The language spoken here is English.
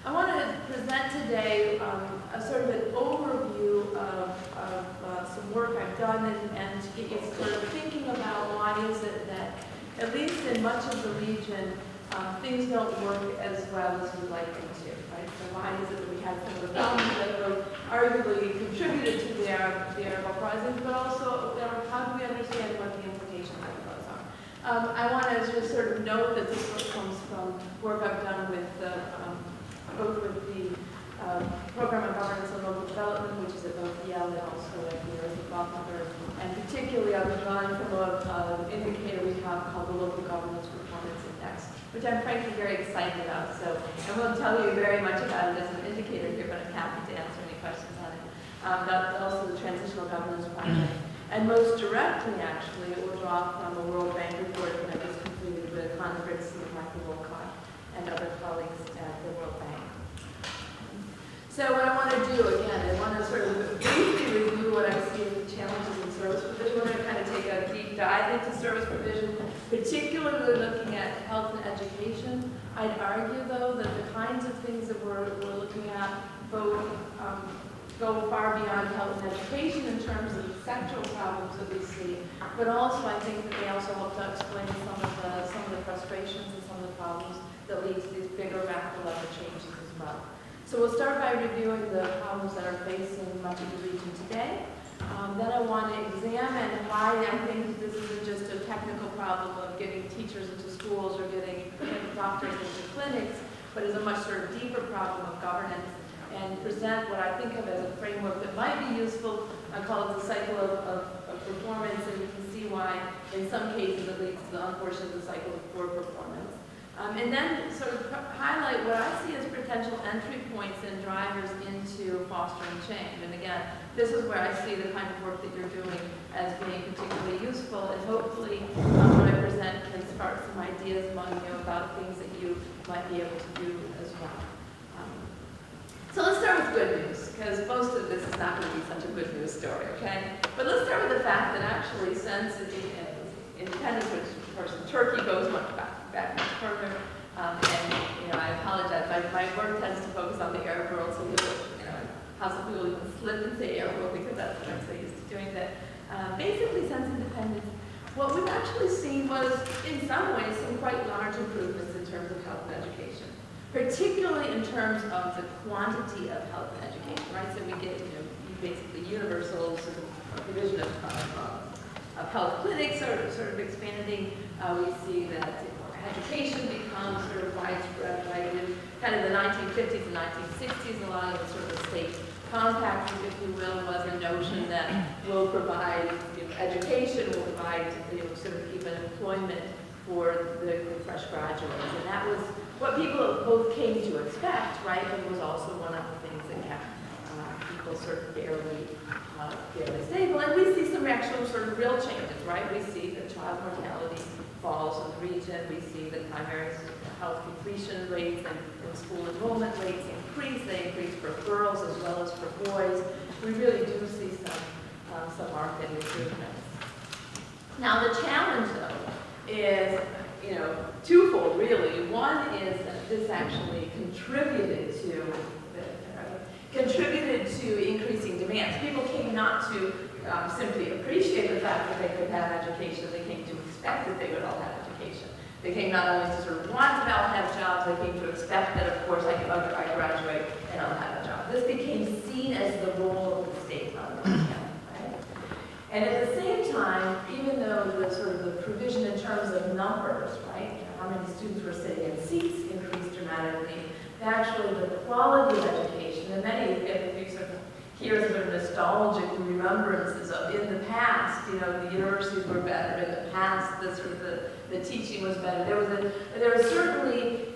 I want to present today a sort of an overview of some work I've done and to get you sort of thinking about why is it that, at least in much of the region, things don't work as well as we'd like them to, right? So why is it that we have some of the problems that have arguably contributed to the Arab uprisings, but also how do we understand what the implications of those are? I want to just sort of note that this work comes from work I've done with both with the Program on Governance and Local Development, which is at both Yale and also at the University of Baltimore, and particularly I've been drawing from an indicator we have called the Local Governance Performance Index, which I'm frankly very excited about. So I won't tell you very much about it as an indicator here, but I'm happy to answer any questions on it. That's also the Transitional Governance Project. And most directly, actually, it will draw from a World Bank report that I just completed with Conor Brixton, Michael Wolcott, and other colleagues at the World Bank. So what I want to do, again, I want to sort of briefly review what I see as the challenges in service provision. We're going to kind of take a deep dive into service provision, particularly looking at health and education. I'd argue, though, that the kinds of things that we're looking at both go far beyond health and education in terms of the sectoral problems that we see, but also I think that they also help to explain some of the frustrations and some of the problems that lead to these bigger macro level changes as well. So we'll start by reviewing the problems that are facing much of the region today. Then I want to examine why I think this isn't just a technical problem of getting teachers into schools or getting doctors into clinics, but is a much sort of deeper problem of governance, and present what I think of as a framework that might be useful. I call it the cycle of performance, and you can see why in some cases it leads to the unfortunate cycle of poor performance. And then sort of highlight what I see as potential entry points and drivers into fostering change. And again, this is where I see the kind of work that you're doing as being particularly useful, and hopefully what I present can spark some ideas among you about things that you might be able to do as well. So let's start with good news, because most of this is not going to be such a good news story, okay? But let's start with the fact that actually since the independence, which of course in Turkey goes much back much further, and I apologize, my work tends to focus on the Arab world, so people, how some people even slip and say Arab world because that's what I'm so used to doing. That basically since independence, what we've actually seen was in some ways some quite large improvements in terms of health and education, particularly in terms of the quantity of health and education, right? So we get, basically universal sort of provision of health clinics sort of expanding. We see that education becomes sort of widespread, right? In kind of the 1950s and 1960s, a lot of the sort of state compacts, if you will, was a notion that will provide education, will provide sort of even employment for the fresh graduates, and that was what people both came to expect, right? But it was also one of the things that kept people sort of fairly stable. And we see some actual sort of real changes, right? We see that child mortality falls in the region. We see that primary health completion rates and school enrollment rates increase. They increase for girls as well as for boys. We really do see some marked improvements. Now the challenge, though, is twofold, really. One is that this actually contributed to increasing demands. People came not to simply appreciate the fact that they could have education, they came to expect that they would all have education. They came not only to sort of want to all have jobs, they came to expect that, of course, I graduate and I'll have a job. This became seen as the role of the state on the one hand, right? And at the same time, even though the sort of the provision in terms of numbers, right, how many students were sitting in seats increased dramatically, actually the quality of education, and many if you sort of hear sort of nostalgic remembrances of in the past, the universities were better, in the past the teaching was better. There was certainly,